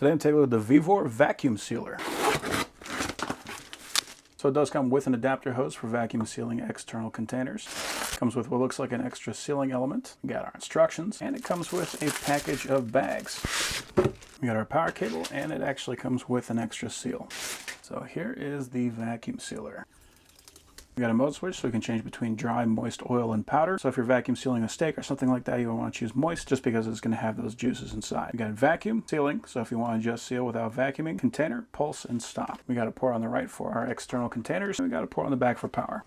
Today I'm taking a look at the VEVOR vacuum sealer. So it does come with an adapter hose for vacuum sealing external containers. It comes with what looks like an extra sealing element. We got our instructions, and it comes with a package of bags. We got our power cable, and it actually comes with an extra seal. So here is the vacuum sealer. We got a mode switch so we can change between dry, moist, oil, and powder. So if you're vacuum sealing a steak or something like that, you don't want to choose moist just because it's going to have those juices inside. We got a vacuum sealing, so if you want to just seal without vacuuming, container, pulse, and stop. We got a port on the right for our external containers, and we got a port on the back for power.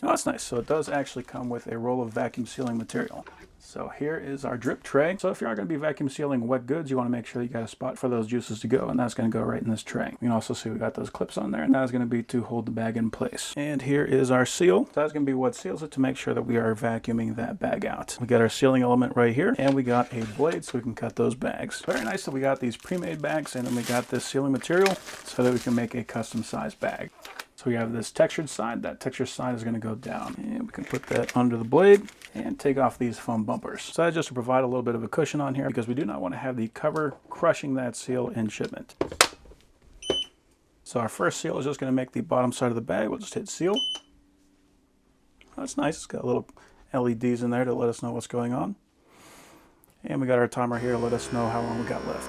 Oh, that's nice. So it does actually come with a roll of vacuum sealing material. So here is our drip tray. So if you are going to be vacuum sealing wet goods, you want to make sure you got a spot for those juices to go, and that's going to go right in this tray. You can also see we got those clips on there, and that's going to be to hold the bag in place. And here is our seal. So that's going to be what seals it to make sure that we are vacuuming that bag out. We got our sealing element right here, and we got a blade so we can cut those bags. Very nice that we got these pre-made bags, and then we got this sealing material so that we can make a custom sized bag. So we have this textured side. That textured side is going to go down. And we can put that under the blade and take off these foam bumpers. So that's just to provide a little bit of a cushion on here because we do not want to have the cover crushing that seal in shipment. So our first seal is just going to make the bottom side of the bag. We'll just hit seal. That's nice. It's got little LEDs in there to let us know what's going on. And we got our timer here to let us know how long we got left.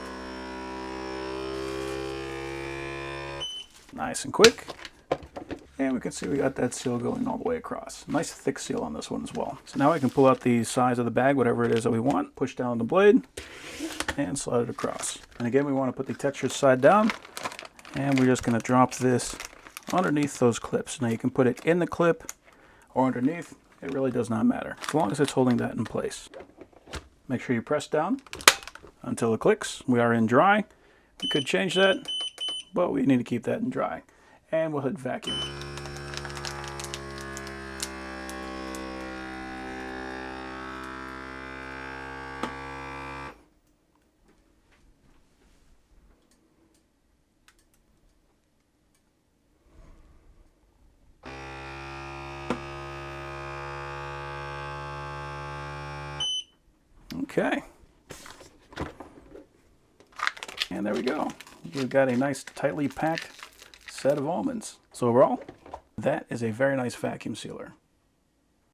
Nice and quick. And we can see we got that seal going all the way across. Nice thick seal on this one as well. So now we can pull out the size of the bag, whatever it is that we want, push down the blade, and slide it across. And again, we want to put the textured side down, and we're just going to drop this underneath those clips. Now you can put it in the clip or underneath. It really does not matter, as long as it's holding that in place. Make sure you press down until it clicks. We are in dry. We could change that, but we need to keep that in dry. And we'll hit vacuum. Okay. And there we go. We've got a nice tightly packed set of almonds. So overall, that is a very nice vacuum sealer.